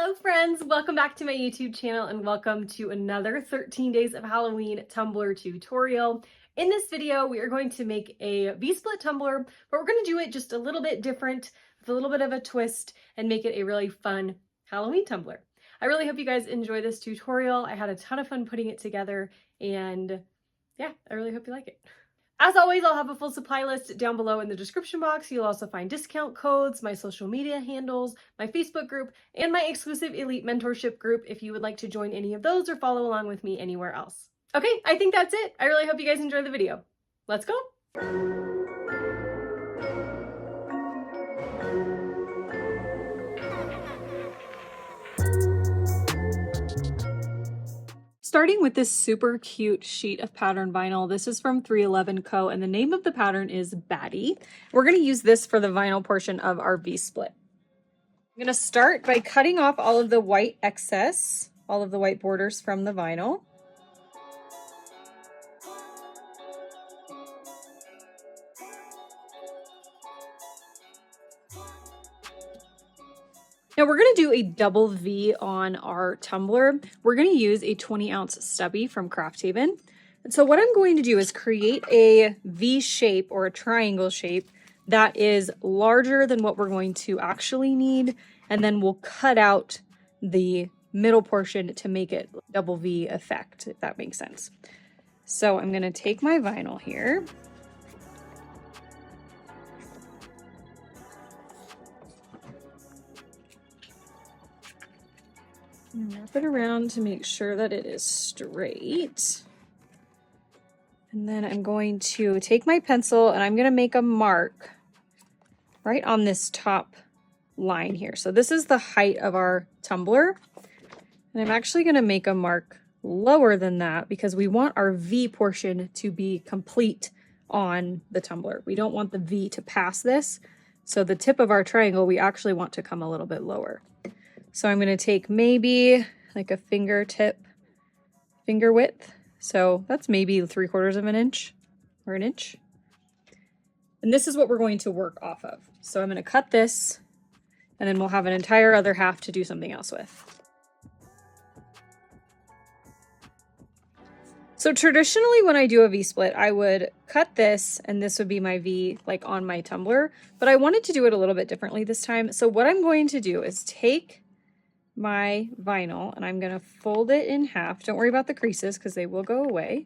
Hello friends, welcome back to my YouTube channel and welcome to another 13 days of Halloween tumbler tutorial. In this video, we are going to make a V-split tumbler, but we're going to do it just a little bit different with a little bit of a twist and make it a really fun Halloween tumbler. I really hope you guys enjoy this tutorial. I had a ton of fun putting it together and yeah, I really hope you like it. As always, I'll have a full supply list down below in the description box. You'll also find discount codes, my social media handles, my Facebook group, and my exclusive elite mentorship group if you would like to join any of those or follow along with me anywhere else. Okay, I think that's it. I really hope you guys enjoy the video. Let's go. Starting with this super cute sheet of pattern vinyl. This is from 311 Co. and the name of the pattern is Batty. We're going to use this for the vinyl portion of our V-split. I'm going to start by cutting off all of the white excess, all of the white borders from the vinyl. Now we're going to do a double V on our tumbler. We're going to use a 20-ounce Stubby from Craft Haven. And so what I'm going to do is create a V shape or a triangle shape that is larger than what we're going to actually need. And then we'll cut out the middle portion to make it double V effect, if that makes sense. So I'm going to take my vinyl here. Wrap it around to make sure that it is straight. And then I'm going to take my pencil and I'm going to make a mark right on this top line here. So this is the height of our tumbler. And I'm actually going to make a mark lower than that because we want our V portion to be complete on the tumbler. We don't want the V to pass this. So the tip of our triangle, we actually want to come a little bit lower. So I'm going to take maybe like a finger width. So that's maybe 3/4 of an inch or an inch. And this is what we're going to work off of. So I'm going to cut this and then we'll have an entire other half to do something else with. So traditionally when I do a V-split, I would cut this and this would be my V like on my tumbler, but I wanted to do it a little bit differently this time. So what I'm going to do is take my vinyl and I'm going to fold it in half. Don't worry about the creases because they will go away.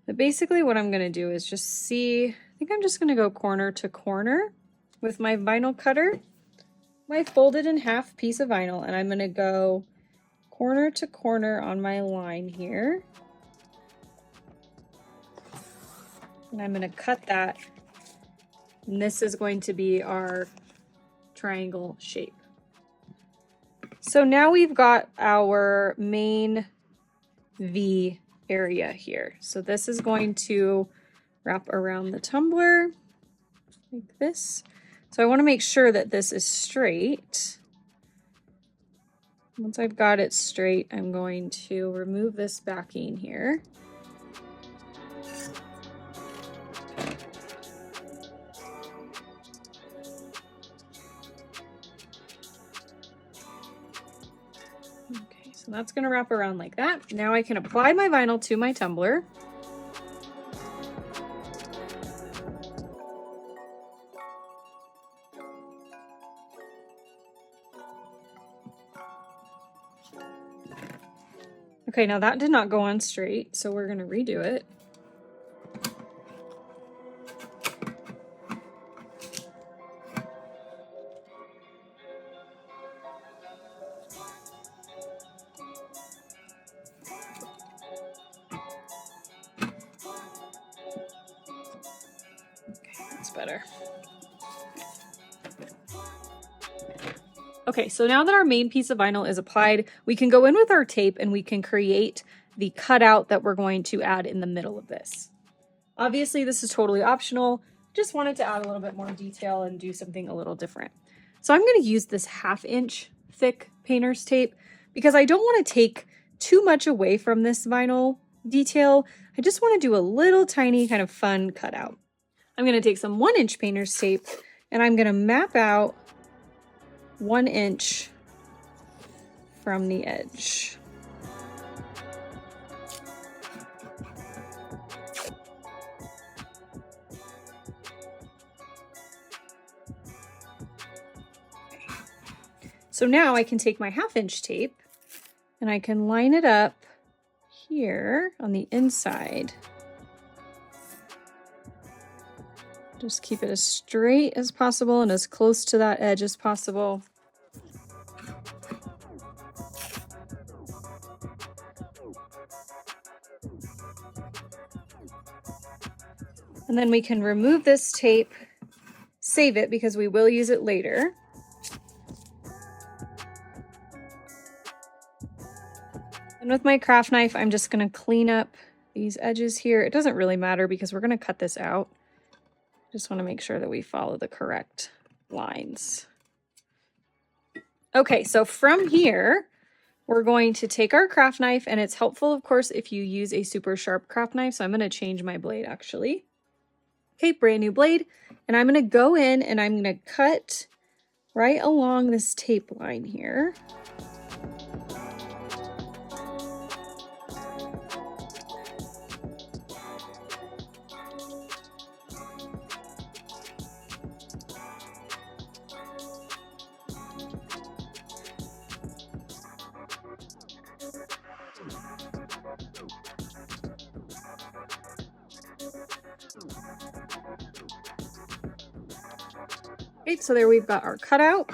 But basically what I'm going to do is just I think I'm just going to go corner to corner with my vinyl cutter, my folded in half piece of vinyl, and I'm going to go corner to corner on my line here. And I'm going to cut that. And this is going to be our triangle shape. So now we've got our main V area here. So this is going to wrap around the tumbler like this. So I want to make sure that this is straight. Once I've got it straight, I'm going to remove this backing here. So that's going to wrap around like that. Now I can apply my vinyl to my tumbler. Okay, now that did not go on straight, so we're going to redo it. Better. Okay, so now that our main piece of vinyl is applied, we can go in with our tape and we can create the cutout that we're going to add in the middle of this. Obviously, this is totally optional. Just wanted to add a little bit more detail and do something a little different. So I'm going to use this 1/2 inch thick painter's tape because I don't want to take too much away from this vinyl detail. I just want to do a little tiny kind of fun cutout. I'm going to take some 1 inch painter's tape and I'm going to map out 1 inch from the edge. So now I can take my 1/2 inch tape and I can line it up here on the inside. Just keep it as straight as possible and as close to that edge as possible. And then we can remove this tape, save it because we will use it later. And with my craft knife, I'm just going to clean up these edges here. It doesn't really matter because we're going to cut this out. Just want to make sure that we follow the correct lines. Okay, so from here, we're going to take our craft knife, and it's helpful, of course, if you use a super sharp craft knife. So I'm going to change my blade actually. Okay, brand new blade. And I'm going to go in and I'm going to cut right along this tape line here. Okay, so there we've got our cutout.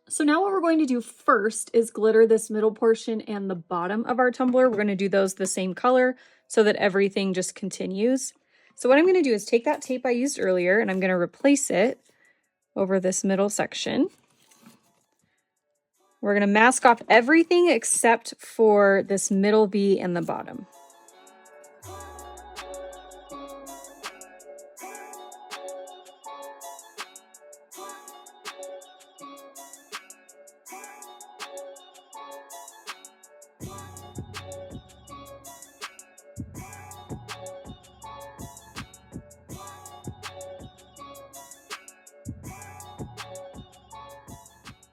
So now what we're going to do first is glitter this middle portion and the bottom of our tumbler. We're going to do those the same color so that everything just continues. So what I'm going to do is take that tape I used earlier and I'm going to replace it over this middle section. We're going to mask off everything except for this middle V and the bottom.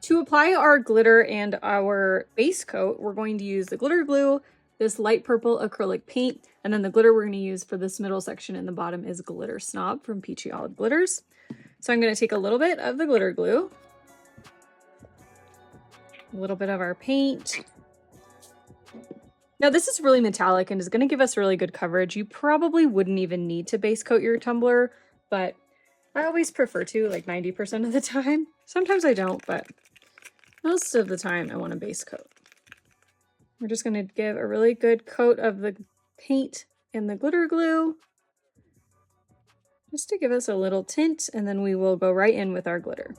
To apply our glitter and our base coat, we're going to use the glitter glue, this light purple acrylic paint, and then the glitter we're going to use for this middle section in the bottom is Glitter Snob from Peachy Olive Glitters. So I'm going to take a little bit of the glitter glue, a little bit of our paint. Now this is really metallic and is going to give us really good coverage. You probably wouldn't even need to base coat your tumbler, but I always prefer to, like 90% of the time. Sometimes I don't, but most of the time I want a base coat. We're just going to give a really good coat of the paint and the glitter glue just to give us a little tint, and then we will go right in with our glitter.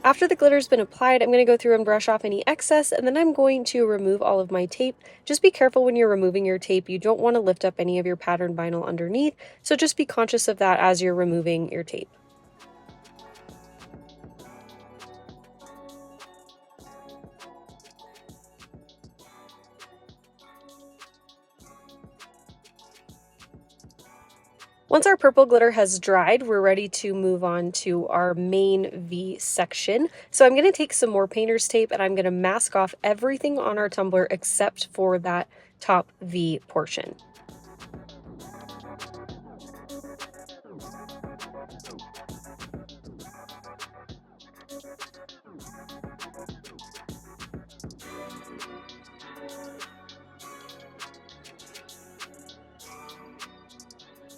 After the glitter's been applied, I'm going to go through and brush off any excess, and then I'm going to remove all of my tape. Just be careful when you're removing your tape. You don't want to lift up any of your pattern vinyl underneath, so just be conscious of that as you're removing your tape. Once our purple glitter has dried, we're ready to move on to our main V section. So I'm going to take some more painter's tape and I'm going to mask off everything on our tumbler except for that top V portion.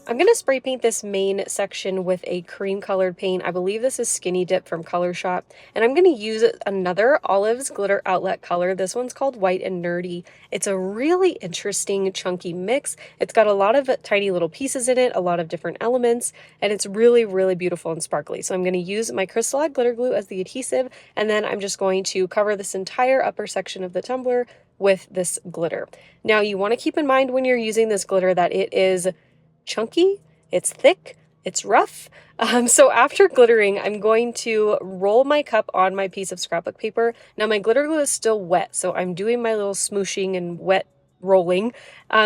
I'm going to spray paint this main section with a cream colored paint. I believe this is Skinny Dip from Color Shop, and I'm going to use another Olive's Glitter Outlet color. This one's called White and Nerdy. It's a really interesting chunky mix. It's got a lot of tiny little pieces in it, a lot of different elements, and it's really, really beautiful and sparkly. So I'm going to use my Crystalline glitter glue as the adhesive, and then I'm just going to cover this entire upper section of the tumbler with this glitter. Now you want to keep in mind when you're using this glitter that it is chunky, it's thick, it's rough. So after glittering, I'm going to roll my cup on my piece of scrapbook paper. Now my glitter glue is still wet, so I'm doing my little smooshing and wet rolling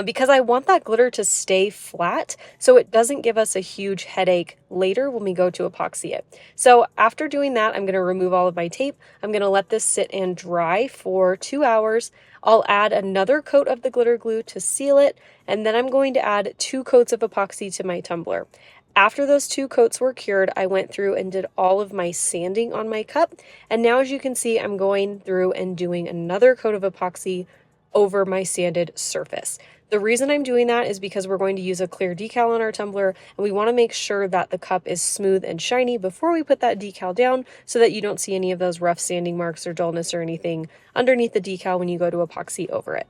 because I want that glitter to stay flat so it doesn't give us a huge headache later when we go to epoxy it. So after doing that, I'm going to remove all of my tape. I'm going to let this sit and dry for 2 hours. I'll add another coat of the glitter glue to seal it, and then I'm going to add 2 coats of epoxy to my tumbler. After those 2 coats were cured, I went through and did all of my sanding on my cup, and now as you can see, I'm going through and doing another coat of epoxy over my sanded surface. The reason I'm doing that is because we're going to use a clear decal on our tumbler, and we want to make sure that the cup is smooth and shiny before we put that decal down so that you don't see any of those rough sanding marks or dullness or anything underneath the decal when you go to epoxy over it.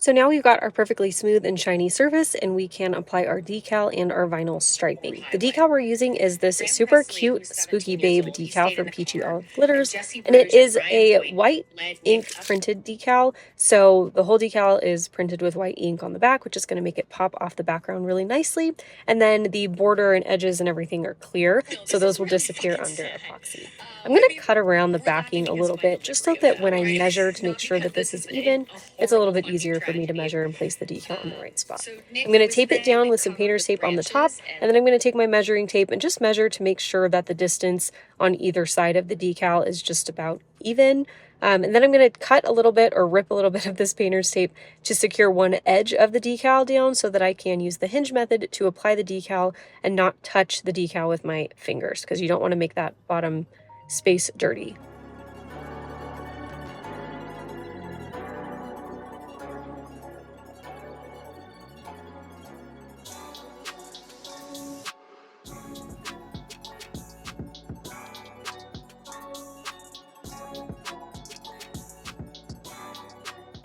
So now we've got our perfectly smooth and shiny surface, and we can apply our decal and our vinyl striping. The decal we're using is this super cute Spooky Babe decal from Peachy Olive Glitters, and it is a white ink printed decal. So the whole decal is printed with white ink on the back, which is going to make it pop off the background really nicely. And then the border and edges and everything are clear, so those will disappear under epoxy. I'm going to cut around the backing a little bit just so that when I measure to make sure that this is even, it's a little bit easier for me to measure and place the decal in the right spot. I'm going to tape it down with some painter's tape on the top, and then I'm going to take my measuring tape and just measure to make sure that the distance on either side of the decal is just about even. And then I'm going to cut a little bit or rip a little bit of this painter's tape to secure one edge of the decal down so that I can use the hinge method to apply the decal and not touch the decal with my fingers, because you don't want to make that bottom space dirty.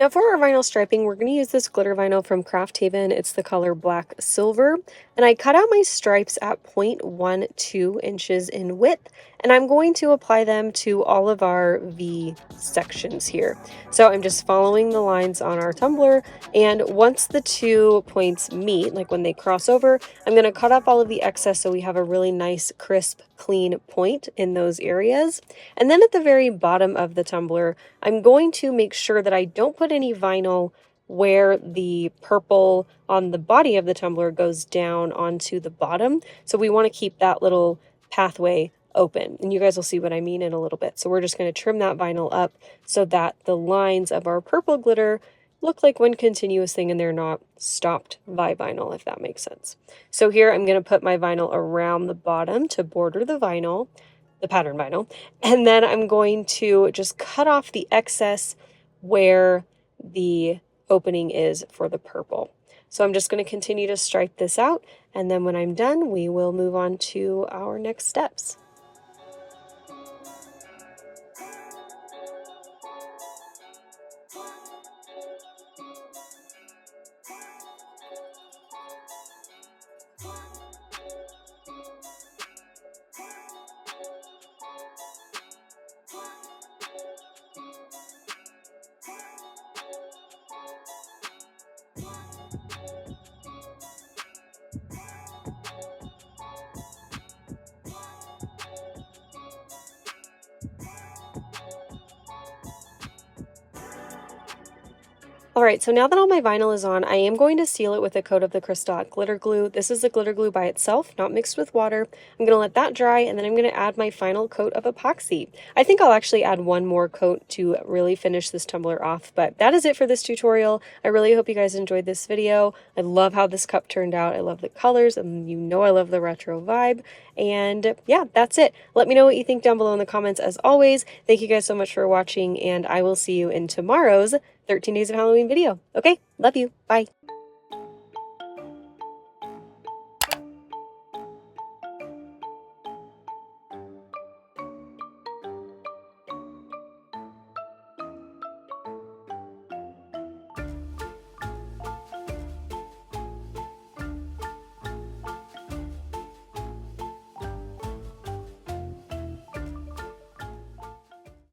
Now for our vinyl striping, we're going to use this glitter vinyl from Craft Haven. It's the color Black Silver, and I cut out my stripes at 0.12 inches in width, and I'm going to apply them to all of our V sections here. So I'm just following the lines on our tumbler, and once the 2 points meet, like when they cross over, I'm going to cut off all of the excess so we have a really nice, crisp, clean point in those areas. And then at the very bottom of the tumbler, I'm going to make sure that I don't put any vinyl where the purple on the body of the tumbler goes down onto the bottom. So we want to keep that little pathway open, and you guys will see what I mean in a little bit. So we're just going to trim that vinyl up so that the lines of our purple glitter look like one continuous thing and they're not stopped by vinyl, if that makes sense. So here I'm going to put my vinyl around the bottom to border the vinyl, the pattern vinyl, and then I'm going to just cut off the excess where the opening is for the purple. So I'm just going to continue to stripe this out, and then when I'm done, we will move on to our next steps. Alright, so now that all my vinyl is on, I am going to seal it with a coat of the Crystal glitter glue. This is the glitter glue by itself, not mixed with water. I'm going to let that dry, and then I'm going to add my final coat of epoxy. I think I'll actually add one more coat to really finish this tumbler off, but that is it for this tutorial. I really hope you guys enjoyed this video. I love how this cup turned out. I love the colors, and you know I love the retro vibe. And yeah, that's it. Let me know what you think down below in the comments as always. Thank you guys so much for watching, and I will see you in tomorrow's 13 Days of Halloween video. Okay, love you. Bye.